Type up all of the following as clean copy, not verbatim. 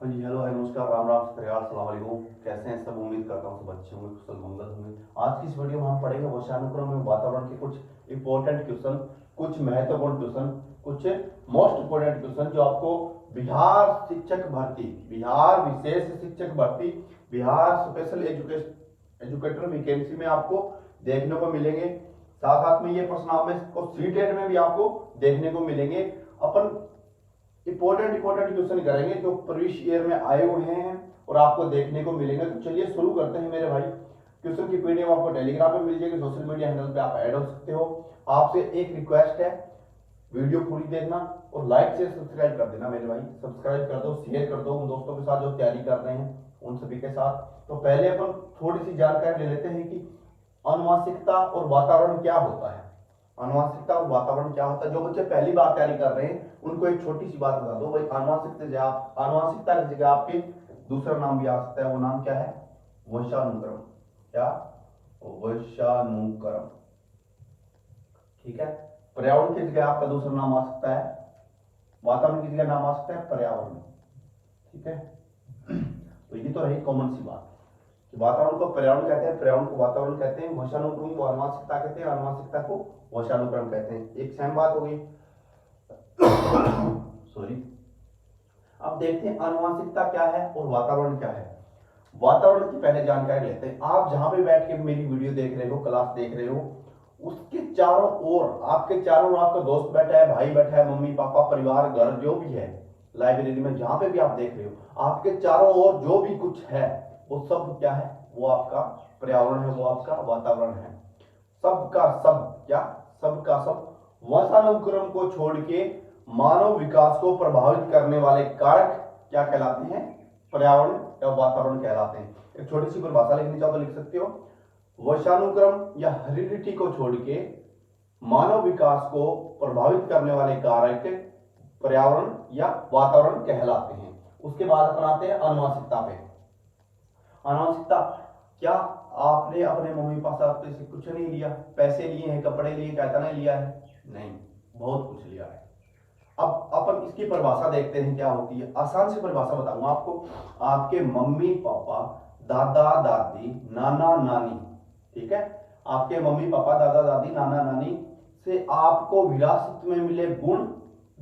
हाँ जी, हेलो है, नमस्कार, राम राम, सत्यानाश, अस्सलाम वालेकुम। कैसे हैं सब? उम्मीद करता हूँ सब अच्छे होंगे, कुशल मंगल होंगे। आज की इस वीडियो में हम पढ़ेंगे वर्षानुक्रम में वातावरण के कुछ इंपॉर्टेंट क्वेश्चन, कुछ महत्वपूर्ण क्वेश्चन, कुछ मोस्ट इंपॉर्टेंट क्वेश्चन जो आपको बिहार शिक्षक भर्ती, बिहार विशेष शिक्षक भर्ती, बिहार स्पेशल एजुकेटर वैकेंसी में आपको देखने को मिलेंगे। साथ साथ में ये प्रश्न आप में को सीटेट में भी आपको देखने को मिलेंगे। अपन इंपॉर्टेंट क्वेश्चन करेंगे जो प्रीवियस ईयर में आए हुए हैं और आपको देखने को मिलेंगे। तो चलिए शुरू करते हैं मेरे भाई। क्वेश्चन की पीडीएफ आपको टेलीग्राम पे मिल जाएगी, सोशल मीडिया हैंडल पे आप ऐड हो सकते हो। आपसे एक रिक्वेस्ट है, वीडियो पूरी देखना और लाइक से सब्सक्राइब कर देना मेरे भाई। सब्सक्राइब कर दो, शेयर कर दो उन दोस्तों के साथ जो तैयारी कर रहे हैं, उन सभी के साथ। तो पहले अपन थोड़ी सी जानकारी ले लेते हैं कि आनुवंशिकता और वातावरण क्या होता है। आनुवंशिकता और वातावरण क्या होता है? जो बच्चे पहली बार तैयारी कर रहे हैं उनको एक छोटी सी बात बता दो भाई। आनुवंशिकता की जगह आपके दूसरा नाम भी आ सकता है, वो नाम क्या है? वंशानुक्रम। क्या? वंशानुक्रम। ठीक है। पर्यावरण की जगह आपका दूसरा नाम आ सकता है, वातावरण की जगह नाम आ सकता है पर्यावरण। ठीक है। तो ये तो रही कॉमन सी बात कि वातावरण को पर्यावरण कहते हैं, पर्यावरण को वातावरण कहते हैं, वंशानुक्रम को आनुवंशिकता कहते हैं, आनुवंशिकता को वंशानुक्रम कहते हैं। एक सेम बात हो गई। सॉरी। अब देखते हैं आनुवंशिकता क्या है और वातावरण क्या है। वातावरण की पहले जानकारी लेते हैं। आप जहां पे बैठ के मेरी वीडियो देख रहे हो, क्लास देख रहे हो, उसके चारों ओर, आपके चारों ओर आपका दोस्त बैठा है, भाई बैठा है, मम्मी पापा, परिवार, घर जो भी है, लाइब्रेरी में जहां पे भी आप देख रहे हो, आपके चारों ओर जो भी कुछ है वो सब क्या है? वो आपका पर्यावरण है, वो आपका वातावरण है। सबका सब क्या? सबका सब वंशानुक्रम को छोड़ के मानव विकास को प्रभावित करने वाले कारक क्या कहलाते हैं? पर्यावरण या वातावरण कहलाते हैं। एक छोटी सी परिभाषा लिखनी चाहो तो लिख सकते हो। वंशानुक्रम या हेरिडिटी को छोड़ के मानव विकास को प्रभावित करने वाले कारक पर्यावरण या वातावरण कहलाते हैं। उसके बाद अपन आते हैं आनुवंशिकता पे। आनुवंशिकता क्या? आपने अपने मम्मी पापा से कुछ नहीं लिया, पैसे लिए हैं, कपड़े लिए, कहता नहीं लिया है? नहीं, बहुत कुछ लिया है। अब अपन इसकी परिभाषा देखते हैं क्या होती है। आसान सी परिभाषा बताऊंगा आपको। आपके मम्मी पापा, दादा दादी, नाना नानी, ठीक है, आपके मम्मी पापा, दादा दादी, नाना नानी से आपको विरासत में मिले गुण,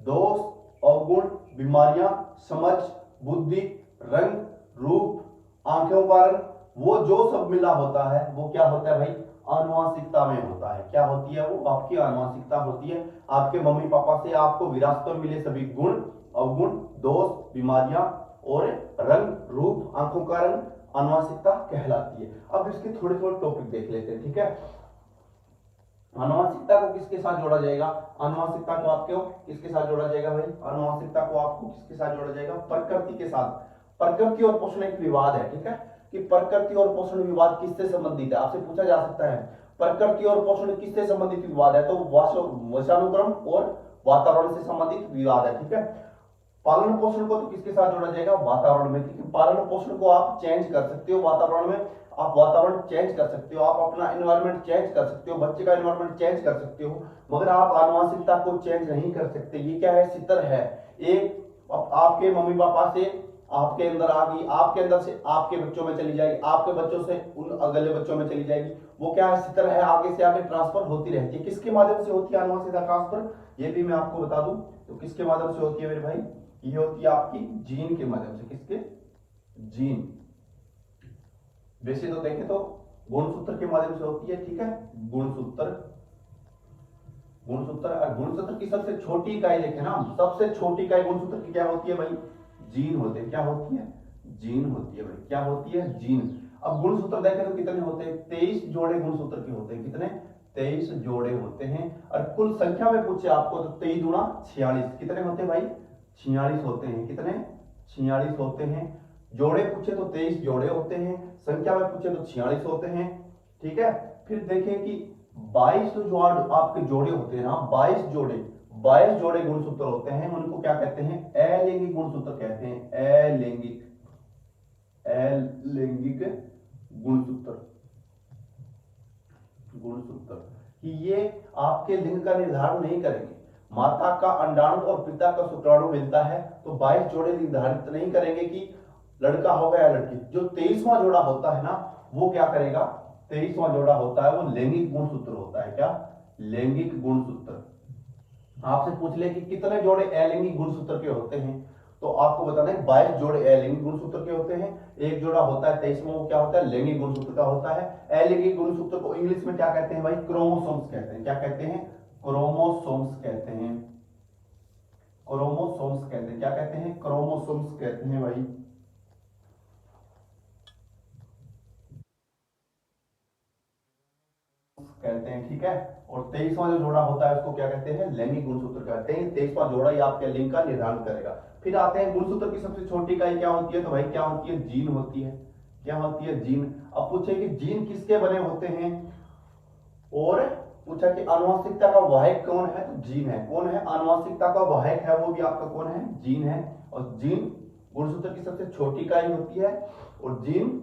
दोष, अवगुण, बीमारियां, समझ, बुद्धि, रंग, रूप, आंखों का रंग, वो जो सब मिला होता है वो क्या होता है भाई? आनुवंशिकता में होता है। क्या होती है वो? आपकी आनुवंशिकता होती है। आपके मम्मी पापा से आपको विरासत में मिले सभी गुण, अवगुण, दोष, बीमारियां और रंग, रूप, आंखों का रंग आनुवंशिकता कहलाती है। अब इसके थोड़े थोड़े टॉपिक देख लेते हैं। ठीक है। आनुवंशिकता को किसके साथ जोड़ा जाएगा? आनुवंशिकता को आपको किसके साथ जोड़ा जाएगा भाई? आनुवंशिकता को आपको किसके साथ जोड़ा जाएगा? प्रकृति के साथ। प्रकृति और पोषण एक विवाद है, ठीक है, कि प्रकृति और पोषण विवाद किससे संबंधित है? आपसे पूछा जा सकता है प्रकृति और पोषण किससे संबंधित विवाद है, तो वंशानुक्रम और वातावरण से संबंधित विवाद है। ठीक है। पालन पोषण को तो किसके साथ जोड़ा जाएगा? वातावरण में, क्योंकि पालन पोषण को आप चेंज कर सकते हो वातावरण में। आप वातावरण चेंज कर सकते हो, आप अपना एनवायरनमेंट चेंज कर सकते हो, बच्चे का एनवायरनमेंट चेंज कर सकते हो, मगर आप आनुवंशिकता को चेंज नहीं कर सकते। ये क्या है? सितर है। एक आपके मम्मी पापा से आपके अंदर आ गई, आपके अंदर से आपके बच्चों में चली जाएगी, आपके बच्चों से उन अगले बच्चों में चली जाएगी। वो क्या है? सितर है, आगे से आगे ट्रांसफर होती रहती है। किसके माध्यम से होती है आनुवंशिकता ट्रांसफर? ये भी मैं आपको बता दूं। तो किसके माध्यम से होती है मेरे भाई? ये होती है आपकी जीन के माध्यम से। किसके? जीन। वैसे तो देखें तो गुणसूत्र के माध्यम से होती है। ठीक है। गुणसूत्र, गुणसूत्र, गुणसूत्र की सबसे छोटी इकाई देखें ना, सबसे छोटी इकाई गुणसूत्र की क्या होती है भाई? जीन होते हैं। क्या होती है? जीन होती है भाई। क्या होती है? जीन। अब गुणसूत्र देखें तो कितने होते हैं? 23 जोड़े गुणसूत्र के होते हैं। कितने? 23 जोड़े होते हैं। और कुल संख्या में पूछे आपको तो 23 गुणा 46 कितने होते हैं भाई? 46 होते हैं। कितने? 46 होते हैं। जोड़े पूछे तो 23 जोड़े होते हैं, संख्या में पूछे तो 46 होते हैं। ठीक है। फिर देखें कि 22 जो आपके जोड़े होते हैं ना, 22 जोड़े गुणसूत्र होते हैं, उनको क्या कहते हैं? अलैंगिक गुणसूत्र कहते हैं। अलैंगिक, अलैंगिक गुणसूत्र, गुणसूत्र कि ये आपके लिंग का निर्धारण नहीं करेंगे, माता का अंडाणु और पिता का शुक्राणु मिलता है तो 22 जोड़े निर्धारित नहीं करेंगे कि लड़का होगा या लड़की। जो 23वां जोड़ा होता है ना, वो क्या करेगा, 23वां जोड़ा होता है वो लैंगिक गुणसूत्र होता है। क्या? लैंगिक गुणसूत्र। आपसे पूछ ले कि कितने जोड़े अलैंगिक गुणसूत्र के होते हैं, तो आपको बताना है 22 जोड़े अलैंगिक गुणसूत्र के होते हैं। एक जोड़ा होता है 23वां, वो क्या होता है, लैंगिक गुणसूत्र का होता है। अलैंगिक गुणसूत्र को इंग्लिश में क्या कहते हैं भाई, क्रोमोसोम्स कहते हैं। क्या कहते हैं? क्रोमोसोम्स कहते हैं। क्रोमोसोम्स कहते हैं। क्या कहते हैं? क्रोमोसोम्स कहते हैं भाई। कहते हैं, ठीक है। और 23वां जो जोड़ा होता है उसको क्या कहते हैं, लैंगिक गुणसूत्र कहते हैं। 23वां जोड़ा ही आपके लिंग का निर्धारण करेगा। फिर आते हैं गुणसूत्र की सबसे छोटी इकाई क्या होती है, तो भाई क्या होती है, जीन होती है। क्या होती है? जीन। अब पूछे कि जीन किसके बने होते हैं, और पूछा कि आनुवंशिकता का वाहक कौन है, तो जीन है। कौन है आनुवंशिकता का वाहक है, वो भी आपका कौन है, जीन है। और जीन गुणसूत्र की सबसे छोटी इकाई होती है। और जीन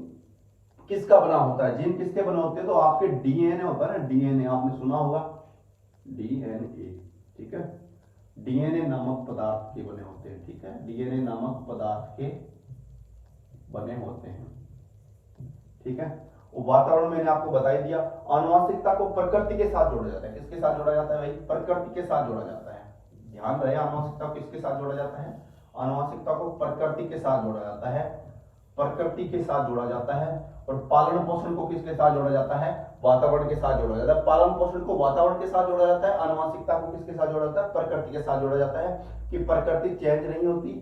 किसका बना होता है, जीन किसके बने होते हैं, तो आपके डीएनए होता है ना, डीएनए आपने सुना होगा, डीएनए, ठीक है। डीएनए नामक पदार्थ के बने होते हैं, ठीक है। डीएनए नामक पदार्थ के बने होते हैं, ठीक है। वातावरण मैंने आपको बता ही दिया। आनुवंशिकता को प्रकृति के साथ जोड़ा जाता है। किसके साथ जोड़ा जाता है भाई, प्रकृति के साथ जोड़ा जाता है। ध्यान रहे, आनुवंशिकता को किसके साथ जोड़ा जाता है, आनुवंशिकता को प्रकृति के साथ जोड़ा जाता है। प्रकृति के साथ जोड़ा जाता है। और पालन पोषण को किसके साथ जोड़ा जाता है, वातावरण के साथ जोड़ा जाता है। पालन पोषण को वातावरण के साथ जोड़ा जाता है, आनुवंशिकता को किसके साथ जोड़ा जाता है, प्रकृति के साथ जोड़ा जाता है। कि प्रकृति चेंज नहीं होती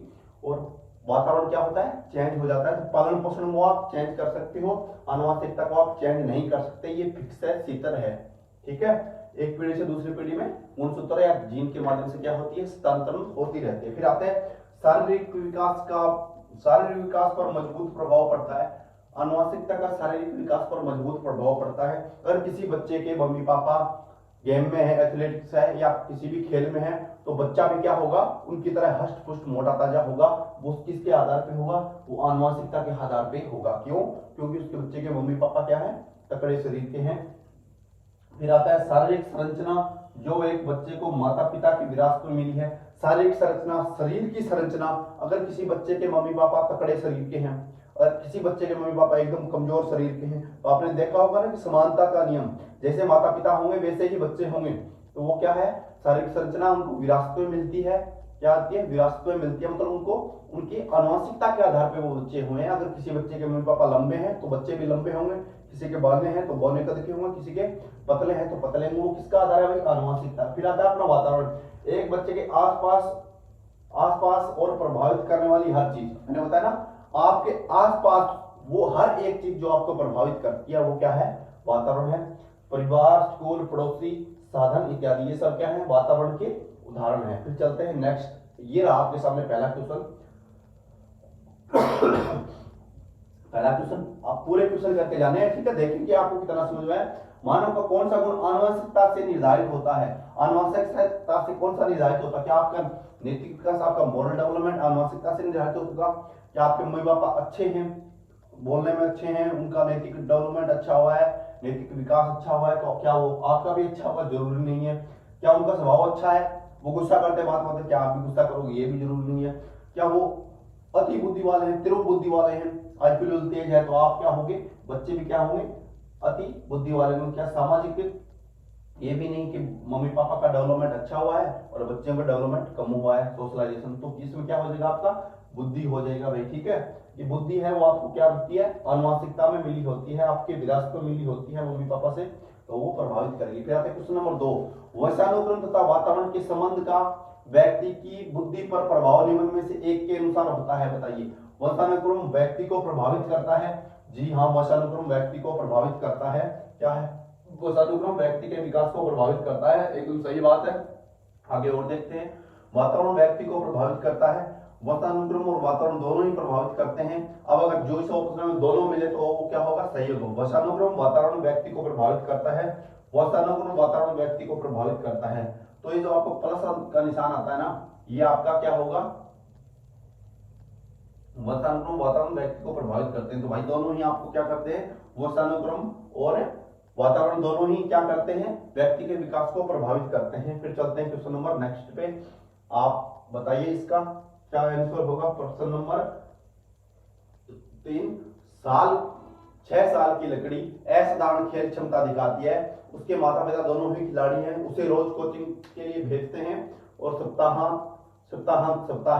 और वातावरण क्या होता है, चेंज हो जाता है। तो पालन पोषण को आप चेंज कर सकते हो, आनुवंशिकता को आप चेंज नहीं कर सकते, ये फिक्स है, सीतर है, ठीक है। एक पीढ़ी से दूसरी पीढ़ी में गुणसूत्र या जीन के माध्यम से क्या होती है, स्थानांतरण होती रहती है। फिर आते हैं शारीरिक विकास का, शारीरिक विकास पर मजबूत प्रभाव पड़ता है। आनुवंशिकता का शारीरिक विकास पर मजबूत प्रभाव पड़ता है। अगर किसी बच्चे के मम्मी पापा गेम में है, एथलेटिक्स है या किसी भी खेल में है, तो बच्चा भी क्या होगा, उनकी तरह हष्ट पुष्ट मोटा ताजा होगा। वो किसके आधार पे होगा, वो आनुवंशिकता के आधार पे होगा। क्यों? क्योंकि उसके बच्चे के मम्मी पापा क्या है, तकड़े शरीर के हैं। फिर आता है शारीरिक संरचना, जो एक बच्चे को माता पिता की विरासत में मिली है। शारीरिक संरचना, शरीर की संरचना, अगर किसी बच्चे के मम्मी पापा तकड़े शरीर के हैं और किसी बच्चे के मम्मी पापा एकदम कमजोर शरीर के हैं, तो आपने देखा होगा ना कि समानता का नियम, जैसे माता पिता होंगे वैसे ही बच्चे होंगे। तो वो क्या है, शारीरिक संरचना उनको विरासत में मिलती है। क्या आती है, विरासत में मिलती है, मतलब उनको उनकी आनुवंशिकता के आधार पर वो बच्चे हुए हैं। अगर किसी बच्चे के मम्मी पापा लंबे हैं तो बच्चे भी लंबे होंगे, किसी के बौने हैं तो बौने कद के होंगे, किसी के पतले हैं तो पतले होंगे। वो किसका आधार है भाई, आनुवंशिकता। फिर आता है अपना वातावरण। एक बच्चे के आसपास आसपास और प्रभावित करने वाली हर चीज, मैंने बताया ना, आपके आसपास वो हर एक चीज जो आपको प्रभावित करती है वो क्या है, वातावरण है। परिवार, स्कूल, पड़ोसी, साधन इत्यादि, ये सब क्या है, वातावरण के उदाहरण है। फिर चलते हैं नेक्स्ट। ये रहा आपके सामने पहला क्वेश्चन। पहला क्वेश्चन आप पूरे क्वेश्चन करके जाने हैं, ठीक है। देखें कि आपको कितना समझ में है। मानव का कौन सा गुण आनुवंशिकता से निर्धारित होता है, आनुवंशिकता से कौन सा निर्धारित होता है, क्या आपका नैतिक विकास, आपका मॉरल डेवलपमेंट आनुवंशिकता से निर्धारित होगा। क्या आपके मम्मी पापा अच्छे हैं, बोलने में अच्छे हैं, उनका नैतिक डेवलपमेंट अच्छा हुआ है, नैतिक विकास अच्छा हुआ है, तो क्या वो आपका भी अच्छा होगा, जरूरी नहीं है। क्या उनका स्वभाव अच्छा है, वो गुस्सा करते बात बात, क्या आप भी गुस्सा करोगे, ये भी जरूरी नहीं है। क्या वो अति बुद्धि वाले हैं, तीव्र बुद्धि वाले हैं, आईक्यू तेज है, तो आप क्या होंगे, बच्चे भी क्या होंगे, अति बुद्धि वाले होंगे। क्या सामाजिक, ये भी नहीं कि मम्मी पापा का डेवलपमेंट अच्छा हुआ है और बच्चों का डेवलपमेंट कम हुआ है, सोशलाइजेशन, तो इसमें क्या हो जाएगा, आपका बुद्धि हो जाएगा भाई, ठीक है। ये बुद्धि है वो आपको क्या होती है, आनुवंशिकता में मिली होती है, आपके विरासत में मिली होती है मम्मी पापा से, तो वो प्रभावित करेगी। फिर आते हैं क्वेश्चन नंबर 2। वंशानुक्रम तथा वातावरण के संबंध का व्यक्ति की बुद्धि पर प्रभाव निम्न में से एक के अनुसार होता है, बताइए। वंशानुक्रम व्यक्ति को प्रभावित करता है, जी हाँ, वंशानुक्रम व्यक्ति को प्रभावित करता है। क्या है, वंशानुक्रम व्यक्ति के विकास को प्रभावित करता है, एकदम सही बात है। आगे और देखते हैं। वातावरण व्यक्ति को प्रभावित करता है, वंशानुक्रम और वातावरण दोनों ही प्रभावित करते हैं। अब अगर जो इस ऑप्शन में दोनों मिले तो वो क्या होगा, सही होगा। वंशानुक्रम वातावरण व्यक्ति को प्रभावित करता है, वंशानुक्रम वातावरण व्यक्ति को प्रभावित करता है। तो ये जो आपको प्लस का निशान आता है ना, ये आपका क्या होगा, वंशानुक्रम वातावरण व्यक्ति को प्रभावित करते हैं। तो भाई दोनों ही आपको क्या करते हैं, वंशानुक्रम और वातावरण दोनों ही क्या करते हैं, व्यक्ति के विकास को प्रभावित करते हैं। फिर चलते हैं क्वेश्चन नंबर नेक्स्ट पे। आप बताइए इसका क्या आंसर होगा। प्रश्न नंबर 3, 6 साल की लकड़ी असाधारण खेल क्षमता दिखाती है, उसके माता पिता दोनों ही खिलाड़ी हैं, उसे रोज कोचिंग के लिए भेजते हैं और सप्ताह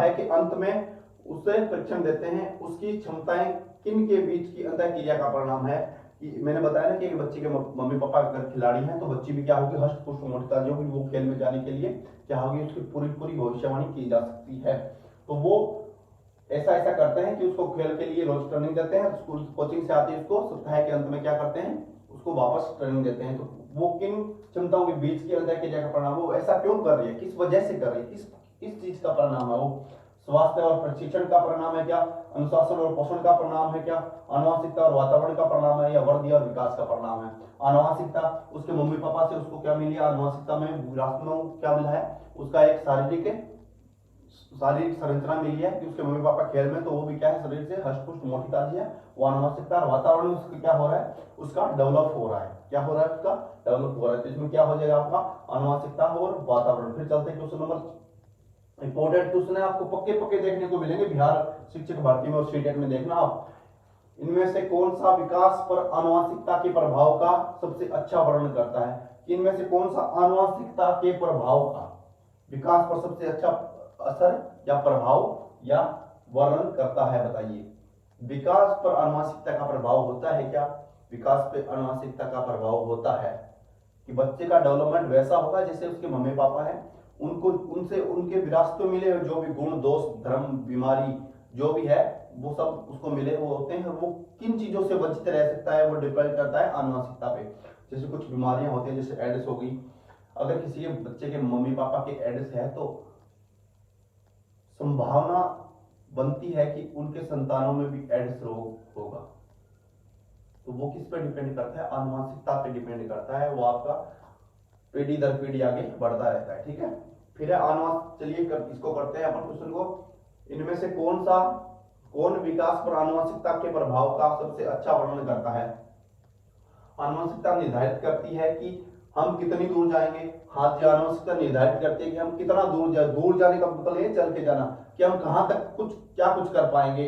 के अंत में उसे परीक्षण देते हैं। उसकी क्षमताएं किन के बीच की अंतर क्रिया का परिणाम है। कि मैंने बताया ना कि एक बच्चे के मम्मी पापा अगर खिलाड़ी हैं तो बच्ची भी क्या होगी, हष्ट पुष्ट मोटिका जो भी वो खेल में जाने के लिए क्या होगी, उसकी पूरी पूरी भविष्यवाणी की जा सकती है। तो वो ऐसा ऐसा करते हैं कि उसको खेल के लिए रोज ट्रेनिंग देते हैं, स्कूल कोचिंग से आती है उसको सप्ताह के अंत में क्या करते हैं, उसको वापस ट्रेनिंग देते हैं। तो वो किन क्षमताओं के बीच की अंतर क्रिया का परिणाम, वो ऐसा क्यों कर रही है, किस वजह से कर रही है, किस चीज का परिणाम है वो। स्वास्थ्य और प्रशिक्षण का परिणाम है क्या, अनुशासन और पोषण का परिणाम है क्या, आनुवंशिकता और वातावरण का परिणाम है, या वृद्धि और विकास का परिणाम है। आनुवंशिकता, उसके मम्मी पापा से उसको क्या मिली, आनुवंशिकता में विरासत में क्या मिला है, उसका एक शारीरिक संरचना मिली है कि उसके मम्मी पापा खेल में, तो वो भी क्या है, शरीर से हष्ट पुष्ट मोटिका जी है, वो आनुवंशिकता। और वातावरण उसका क्या हो रहा है, उसका डेवलप हो रहा है, क्या हो रहा है, उसका डेवलप हो रहा है। तो इसमें क्या हो जाएगा आपका आनुवंशिकता और वातावरण। फिर चलते हैं क्वेश्चन नंबर, इंपॉर्टेंट क्वेश्चन है, आपको पक्के पक्के देखने को मिलेंगे बिहार शिक्षक भर्ती में और सीटेट में, देखना आप। इनमें से कौन सा विकास पर आनुवंशिकता के प्रभाव का सबसे अच्छा वर्णन करता है, कि इनमें से कौन सा आनुवंशिकता के प्रभाव का विकास पर सबसे अच्छा असर या प्रभाव या वर्णन करता है, बताइए। विकास पर आनुवंशिकता का प्रभाव होता है क्या, विकास पर आनुवंशिकता का प्रभाव होता है कि बच्चे का डेवलपमेंट वैसा होगा जैसे उसके मम्मी पापा हैं, उनको उनसे उनके विरासत में मिले जो भी गुण दोष धर्म बीमारी जो भी है वो सब उसको मिले वो होते हैं। वो किन चीजों से वंचित रह सकता है, वो डिपेंड करता है आनुवंशिकता पे। जैसे कुछ बीमारियां होती हैं, जैसे एड्स हो गई, अगर किसी के बच्चे के मम्मी पापा के एड्स है तो संभावना बनती है कि उनके संतानों में भी एड्स रोग होगा। तो वो किस पे डिपेंड करता है, आनुवंशिकता पे डिपेंड करता है, वो आपका पीढ़ी दर पीढ़ी आगे बढ़ता रहता है, ठीक है। फिर चलिए इसको करते हैं अपन क्वेश्चन को। इनमें से कौन विकास पर आनुवंशिकता के प्रभाव का सबसे अच्छा वर्णन करता है। आनुवंशिकता निर्धारित करती है कि हम कितनी दूर जाएंगे। हाँ जी, आनुवंशिकता निर्धारित करती है कि हम कितना दूर जाने का मतलब ये चल के जाना, कि हम कहां तक क्या कुछ कर पाएंगे।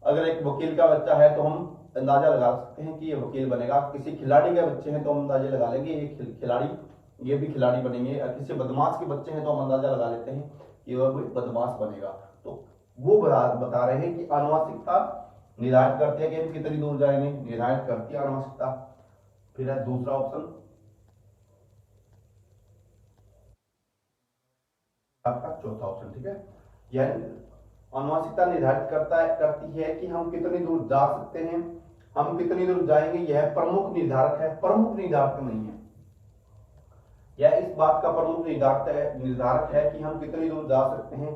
अगर एक वकील का बच्चा है तो हम अंदाजा लगा सकते हैं कि ये वकील बनेगा। किसी खिलाड़ी के बच्चे हैं तो हम अंदाजा लगा लेंगे ये भी खिलाड़ी बनेंगे। किसी बदमाश के बच्चे हैं तो हम अंदाजा लगा लेते हैं कि वह कोई बदमाश बनेगा। तो वो बता रहे हैं कि आनुवंशिकता निर्धारित करती है कि हम कितनी दूर जाएंगे, निर्धारित करती है आनुवंशिकता। फिर है दूसरा ऑप्शन आपका चौथा ऑप्शन, ठीक है। यानी आनुवंशिकता निर्धारित करती है कि हम कितनी दूर जा सकते हैं, हम कितनी दूर जाएंगे, यह प्रमुख निर्धारक नहीं है। यह इस बात का प्रमुख निर्धारक है कि हम कितनी दूर जा सकते हैं,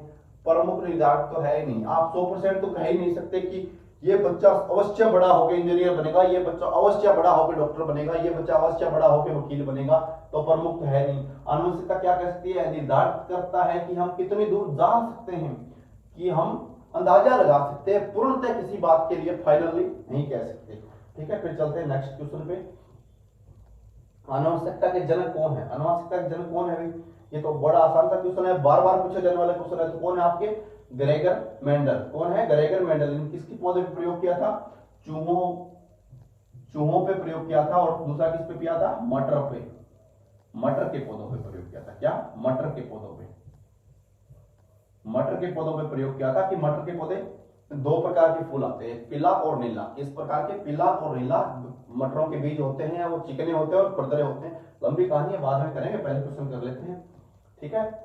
प्रमुख निर्धारक तो है ही नहीं। आप 100% तो कह ही नहीं सकते कि ये बच्चा अवश्य बड़ा होकर इंजीनियर बनेगा, ये बच्चा अवश्य बड़ा होकर डॉक्टर बनेगा, ये बच्चा अवश्य बड़ा होकर वकील बनेगा, तो प्रमुख तो है नहीं। आनुवंशिकता क्या कर सकती है, निर्धारित करता है कि हम कितनी दूर जा सकते हैं, कि हम अंदाजा लगा सकते हैं, पूर्णतः किसी बात के लिए फाइनली नहीं कह सकते, ठीक है। फिर चलते हैं नेक्स्ट क्वेश्चन पे। आनुवंशिकता के जनक कौन है, आनुवंशिकता के जनक कौन है भाई, ये तो बड़ा आसान सा क्वेश्चन है, बार बार पूछे जाने वाला क्वेश्चन है। तो कौन है आपके, ग्रेगर मेंडल। कौन है, ग्रेगर मेंडल। किसकी पौधे पे प्रयोग किया था, चूहों पे प्रयोग किया था, और दूसरा किस पे किया था, मटर के पौधों पे प्रयोग किया था। क्या, मटर के पौधों पे प्रयोग किया था कि मटर के पौधे दो प्रकार के फूल आते हैं, पीला और नीला। इस प्रकार के पीला और नीला मटरों के बीज होते हैं, वो चिकने होते हैं और खुरदरे होते हैं। लंबी कहानी है, बाद में करेंगे, पहले क्वेश्चन कर लेते हैं, ठीक है।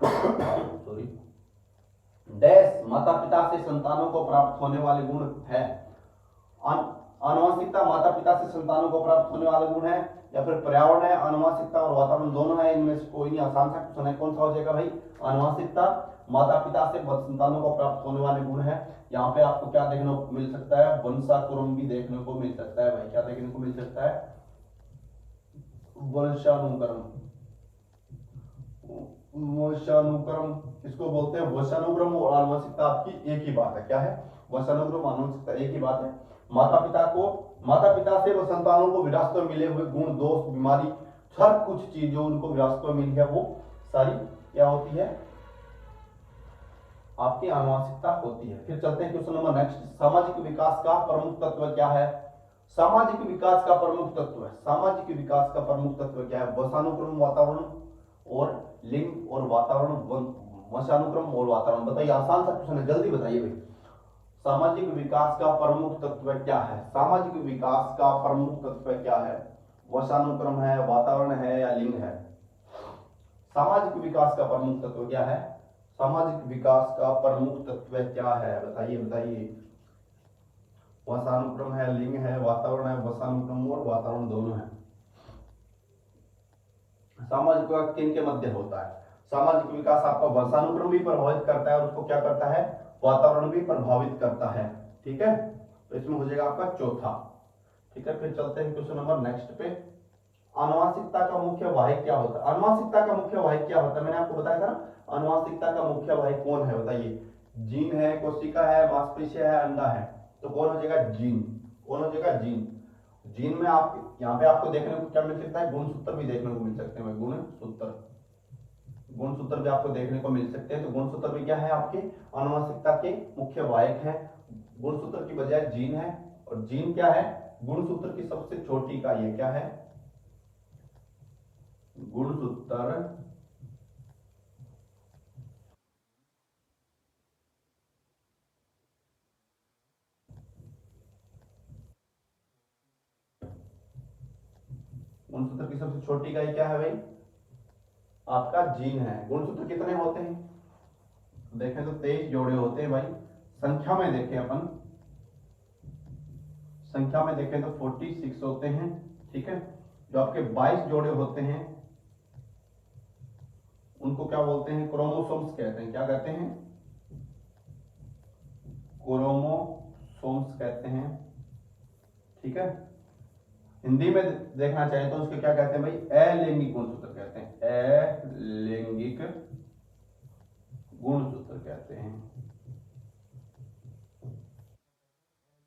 सॉरी। डैश माता पिता से संतानों को प्राप्त होने वाले गुण है। आनुवंशिकता माता पिता से संतानों को प्राप्त होने वाले गुण है, या फिर पर्यावरण है, आनुवंशिकता और वातावरण दोनों है। इनमें से कोई नहीं, आसान सा क्वेश्चन है, कौन सा हो जाएगा भाई, आनुवंशिकता माता पिता से संतानों को प्राप्त होने वाले गुण है। यहाँ पे आपको क्या देखने को मिल सकता है, वंशानुक्रम भी देखने को मिल सकता है भाई। क्या देखने को मिल सकता है, वंशानुक्रम इसको बोलते हैं। वंशानुक्रम और आनुवंशिकता आपकी एक ही बात है। क्या है, वंशानुक्रम आनुवंशिकता एक ही बात है। माता पिता को माता पिता से वो संतानों को विरासत में मिले हुए गुण, दोष, बीमारी, हर कुछ चीज जो उनको विरासत में मिली है वो सारी क्या होती है, आपकी आनुवंशिकता होती है। फिर चलते हैं क्वेश्चन नंबर नेक्स्ट, सामाजिक विकास का प्रमुख तत्व क्या है? सामाजिक विकास का प्रमुख तत्व है, सामाजिक विकास का प्रमुख तत्व क्या है? वंशानुक्रम, वातावरण और लिंग और वातावरण, वंशानुक्रम और वातावरण। बताइए, आसान सा क्वेश्चन है, जल्दी बताइए भाई। सामाजिक विकास का प्रमुख तत्व क्या है? सामाजिक विकास का प्रमुख तत्व क्या है? वंशानुक्रम है, वातावरण है या लिंग है? सामाजिक विकास का प्रमुख तत्व क्या है? सामाजिक विकास का प्रमुख तत्व क्या है? बताइए बताइए। वंशानुक्रम है, लिंग है, वातावरण है, वंशानुक्रम और वातावरण दोनों है। सामाजिक विकास किन के मध्य होता है? सामाजिक विकास आपका वंशानुक्रम भी प्रभावित करता है और उसको क्या करता है, वातावरण भी प्रभावित करता है। ठीक है, तो इसमें हो जाएगा आपका चौथा। ठीक है, फिर चलते हैं क्वेश्चन नंबर नेक्स्ट पे। आनुवंशिकता का मुख्य वाहक क्या होता है? आनुवंशिकता का मुख्य वाहक क्या होता है? मैंने आपको बताया था ना, आनुवंशिकता का मुख्य वाहक कौन है? बताइए। जीन है, कोशिका है, मांसपेशियां है, अंडा है। तो कौन हो जाएगा? जीन। कौन हो जाएगा? जीन। जीन में आप यहाँ पे आपको देखने को क्या मिल सकता है? गुणसूत्र भी देखने को मिल सकते हैं। गुणसूत्र, गुणसूत्र भी आपको देखने को मिल सकते हैं। तो गुणसूत्र भी क्या है? आपके आनुवंशिकता के मुख्य वाहक है। गुणसूत्र की बजाय जीन है, और जीन क्या है? गुणसूत्र की सबसे छोटी इकाई है। क्या है? गुणसूत्र गुणसूत्र की सबसे छोटी इकाई क्या है भाई? आपका जीन है। गुणसूत्र कितने होते हैं? देखें तो 23 जोड़े होते हैं भाई। संख्या में देखें अपन, संख्या में देखें तो 46 होते हैं। ठीक है, जो आपके 22 जोड़े होते हैं उनको क्या बोलते हैं? क्रोमोसोम्स कहते हैं। क्या कहते हैं? क्रोमोसोम्स कहते हैं। ठीक है, हिंदी में देखना चाहे तो उसके क्या कहते हैं भाई? अलैंगिक गुणसूत्र कहते हैं। अलैंगिक गुणसूत्र कहते हैं,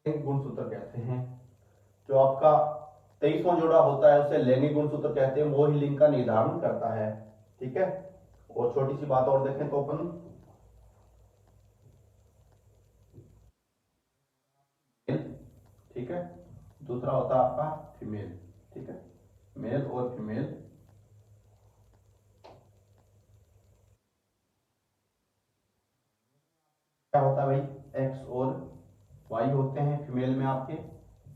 गुणसूत्र कहते हैं। जो आपका 23वां जोड़ा होता है उसे लैंगिक गुणसूत्र कहते हैं, वो ही लिंग का निर्धारण करता है। ठीक है, और छोटी सी बात और देखें तो अपन, ठीक है, दूसरा होता है आपका फीमेल। ठीक है, मेल और फीमेल। क्या होता है भाई? एक्स और वाई होते हैं। फीमेल में आपके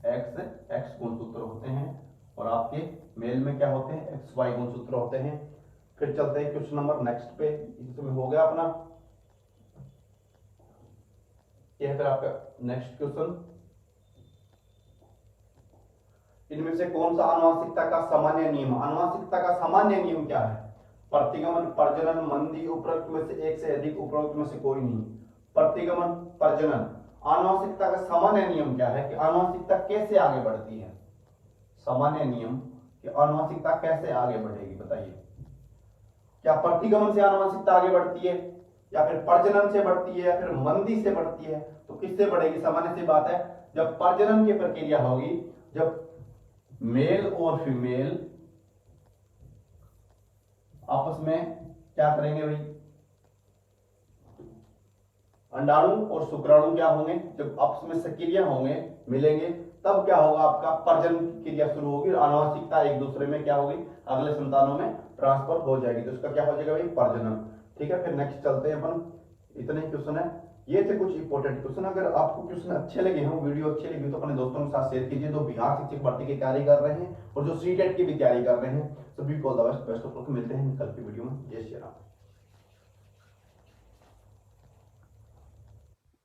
एक्स एक्स गुणसूत्र होते हैं, और आपके मेल में क्या होते हैं? एक्स वाई गुणसूत्र होते हैं। फिर चलते हैं क्वेश्चन नंबर नेक्स्ट पे। इसमें हो गया अपना, यह फिर आपका नेक्स्ट क्वेश्चन, इनमें से कौन सा आनुवंशिकता का सामान्य नियम? आनुवंशिकता का सामान्य नियम क्या है? प्रतिगमन, प्रजनन, मंदी, उपरोक्त में से एक से अधिक, उपरोक्त में से कोई नहीं। प्रतिगमन, प्रजनन। आनुवंशिकता का सामान्य नियम क्या है कि आनुवंशिकता कैसे आगे बढ़ती है? सामान्य नियम कि आनुवंशिकता कैसे आगे बढ़ेगी? बताइए। क्या प्रतिगमन से आनुवंशिकता आगे बढ़ती है, या फिर प्रजनन से बढ़ती है, या फिर मंदी से बढ़ती है? तो किससे बढ़ेगी? सामान्य सी बात है, जब प्रजनन की प्रक्रिया होगी, जब मेल और फीमेल आपस में क्या करेंगे भाई? अंडाणु और शुक्राणु क्या होंगे? जब आपस में सक्रिय होंगे, मिलेंगे, तब क्या होगा? आपका प्रजनन की क्रिया शुरू होगी, आनुवंशिकता एक दूसरे में क्या होगी? अगले संतानों में ट्रांसफर हो जाएगी। तो इसका क्या हो जाएगा भाई? प्रजनन। ठीक है, फिर नेक्स्ट चलते हैं अपन। इतने ही क्वेश्चन है, ये थे कुछ इंपॉर्टेंट क्वेश्चन। अगर आपको क्वेश्चन अच्छे लगे हों, वीडियो अच्छी लगी तो अपने दोस्तों के साथ शेयर कीजिए, जो बिहार शिक्षक भर्ती की तैयारी कर रहे हैं और जो सीटेट की भी तैयारी कर रहे हैं। सभी को all the best of luck. मिलते हैं कल की वीडियो में।